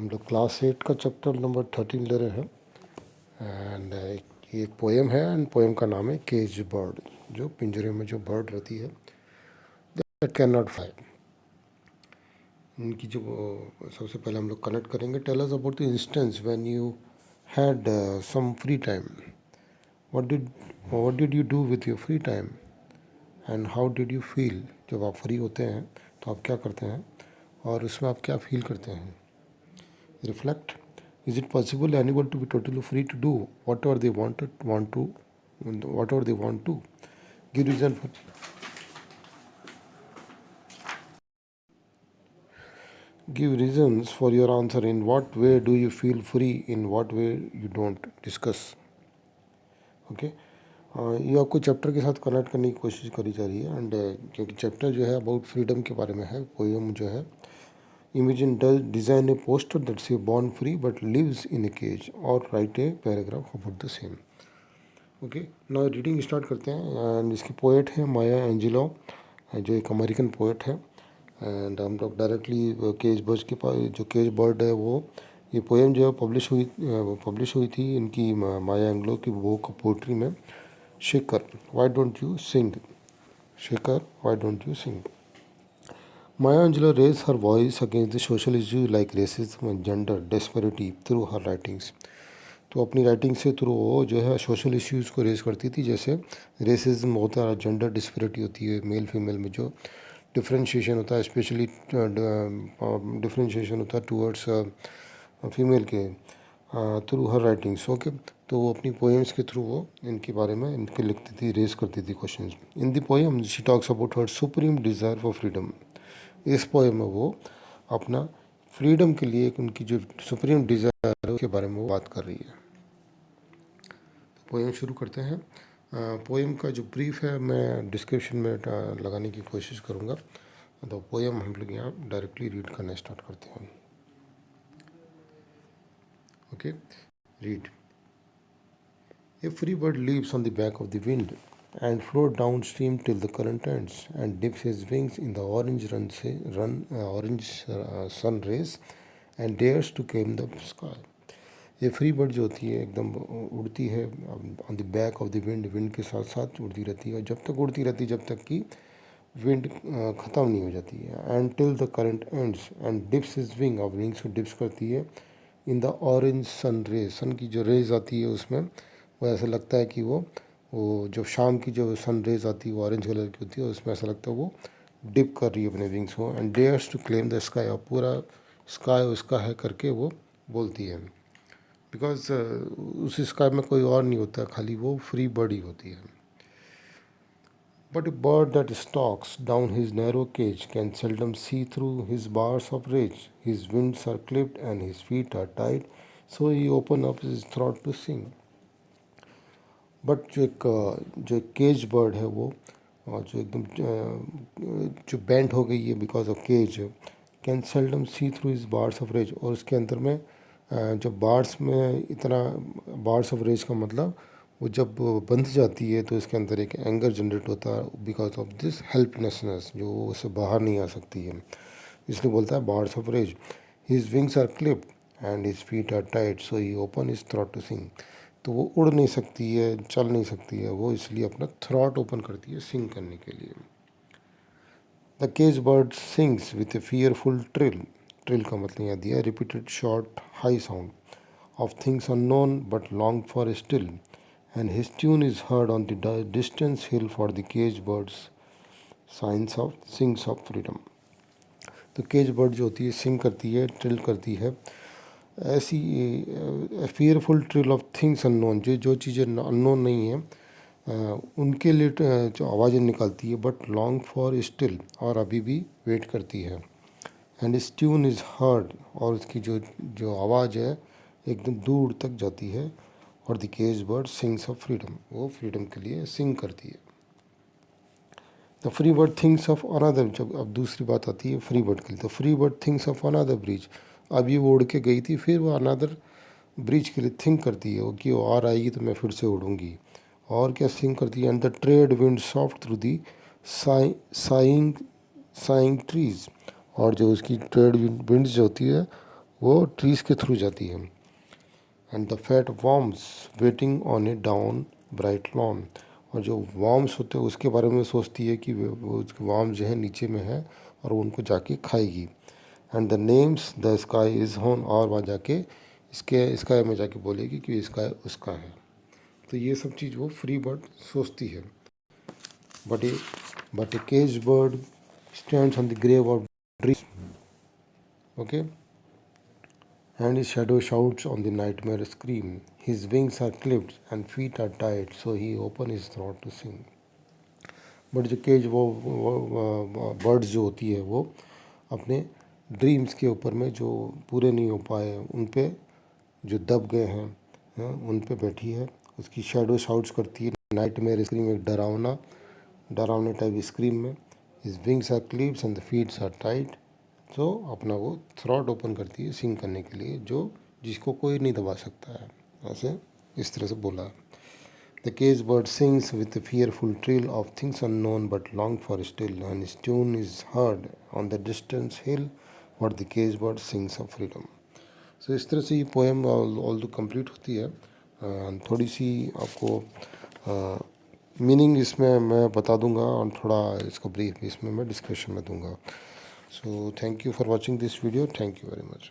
हम लोग क्लास 8 का चैप्टर नंबर 13 ले रहे हैं। एंड ये एक पोएम है एंड पोएम का नाम है केज बर्ड। जो पिंजरे में जो बर्ड रहती है दैट कैन नॉट फ्लाई। इनकी जो सबसे पहले हम लोग कनेक्ट करेंगे। Tell us about the instance when you had some free time. What did you do with your free time and how did you feel. जब आप फ्री होते हैं तो आप क्या करते हैं और उसमें आप क्या फील करते हैं। Reflect. Is it possible anyone to be totally free to do whatever they whatever they want to? Give reason for Give reasons for your answer. In what way do you feel free? In what way you don't? Discuss. Okay. ये आपको chapter के साथ connect करने की कोशिश करी जा रही है। एंड क्योंकि चैप्टर जो है अबाउट फ्रीडम के बारे में है। पोएम जो है Imagine does design a poster that say born free but lives in a cage or write a paragraph about the same. Okay now reading start करते हैं। एंड इसकी पोएट है माया एंजेलो, जो एक अमेरिकन पोएट है। And हम लोग directly cage bird के पास, जो केज बर्ड है वो ये पोएम जो है पब्लिश हुई थी इनकी माया एंजेलो की बुक ऑफ पोइट्री में। Shekhar why don't you sing, Shekhar why don't you sing. Maya Angelou raised her voice against the social issues like racism and gender disparity through her writings. तो अपनी writing से through वो जो है social issues को raise करती थी, जैसे रेसिज्म होता है, जेंडर डिस्पैरिटी होती है, मेल फीमेल में जो डिफ्रेंशिएशन होता है, स्पेशली डिफ्रेंशिएशन होता है टूवर्ड्स फीमेल के थ्रू हर राइटिंग्स। ओके, तो वो अपनी पोएम्स के थ्रू वो इनके बारे में इनके लिखती थी, रेज करती थी questions. In the poem she talks about her supreme desire for freedom. इस पोएम में वो अपना फ्रीडम के लिए उनकी जो सुप्रीम डिज़ायर है उसके बारे में वो बात कर रही है। पोएम शुरू करते हैं। पोएम का जो ब्रीफ है मैं डिस्क्रिप्शन में लगाने की कोशिश करूँगा। तो पोएम हम लोग यहाँ डायरेक्टली रीड करना स्टार्ट करते हैं। Okay, read. A free bird leaves on the back of the wind and float downstream till the current ends and dips his wings in the orange sun rays and dares to claim the sky. ये free bird जो होती है एकदम उड़ती है on the back of the wind, wind के साथ साथ उड़ती रहती है, और जब तक उड़ती रहती है जब तक कि विंड ख़त्म नहीं हो जाती है। And till the current ends and dips his wing, और विंग्स को डिप्स करती है in the orange sun rays, सन की जो रेज आती है उसमें वो ऐसा लगता है कि वो जब शाम की जो सन रेज आती है वो ऑरेंज कलर की होती है, उसमें ऐसा लगता है वो डिप कर रही है अपने विंग्स को। And dares to claim the sky, और पूरा स्काई उसका है करके वो बोलती है, बिकॉज उस स्काई में कोई और नहीं होता, खाली वो फ्री बर्ड ही होती है। But a bird that stalks down his narrow cage can seldom see through his bars of rage. His wings are clipped and his feet are tied, so he open up his throat to sing. But जो एक cage bird है वो जो एकदम जो bent हो गई है because of cage, can seldom see through is bars of rage, और उसके अंदर में जब बार्स में इतना बार्स ऑफ रेज का मतलब वो जब बंध जाती है तो इसके अंदर एक एंगर जनरेट होता है बिकॉज ऑफ दिस हेल्पलेसनेस, जो उससे बाहर नहीं आ सकती है, इसलिए बोलता है bars of rage. His wings are clipped and his feet are tight, so he open his throat to sing. तो वो उड़ नहीं सकती है, चल नहीं सकती है, वो इसलिए अपना थ्रॉट ओपन करती है सिंग करने के लिए। The cage bird sings with A fearful ट्रिल, ट्रिल का मतलब यहाँ दिया repeated short high sound of things unknown but long for still, and his tune is heard on the distance hill for the cage birds science of sings of freedom. तो cage bird जो होती है सिंग करती है, ट्रिल करती है, ऐसी fearful ट्रिल of things unknown, जो चीज़ें अननोन नहीं हैं उनके लिए जो आवाज़ें निकालती है, बट लॉन्ग फॉर स्टिल, और अभी भी वेट करती है। एंड इस ट्यून इज़ हर्ड, और उसकी जो जो आवाज़ है एकदम दूर तक जाती है। और the cage bird sings of freedom, वो फ्रीडम के लिए सिंग करती है। The free bird thinks of another, जब अब दूसरी बात आती है फ्री बर्ड के लिए, तो free bird thinks of another bridge, अभी वो उड़ के गई थी, फिर वो अनदर ब्रिज के लिए थिंक करती है वो कि वो और आएगी तो मैं फिर से उड़ूंगी। और क्या थिंक करती है, and the trade wind soft through the saying saying trees, और जो उसकी ट्रेड विंड्स जो होती है वो ट्रीज़ के थ्रू जाती है। And the fat worms waiting on A down bright lawn, और जो वॉर्म्स होते हैं उसके बारे में सोचती है कि वो वॉर्म जो है नीचे में है और वो उनको जाके खाएगी। And the names the sky is होन, और वहाँ जाके इसके स्काई में जाके बोलेगी कि स्काई उसका है। तो ये सब चीज़ वो फ्री बर्ड सोचती है। But a cage bird stands on the grave of dreams, okay, and his shadow shouts on the nightmare scream. His wings are clipped and feet are tied, so he opens his throat to sing. But जो cage वो birds जो होती है वो अपने dreams के ऊपर में जो पूरे नहीं हो पाए उन पे जो दब गए हैं, उन पे बैठी है। उसकी शैडो शाउट्स करती है नाइट में स्क्रीम, एक डरावने टाइप स्क्रीम में। His wings are clips and the feets are tight, तो अपना वो थ्रॉट ओपन करती है सिंग करने के लिए, जो जिसको कोई नहीं दबा सकता है। ऐसे इस तरह से बोला। The cage bird sings with fearful ट्रिल of things unknown but long for still, and his tune is heard on the distance hill what the cage bird sings of freedom. सो इस तरह से ये पोएम ऑल दो complete होती है। थोड़ी सी आपको meaning इसमें मैं बता दूंगा और थोड़ा इसका ब्रीफ इसमें मैं डिस्क्रिप्शन में दूंगा। So thank you for watching this video. Thank you very much.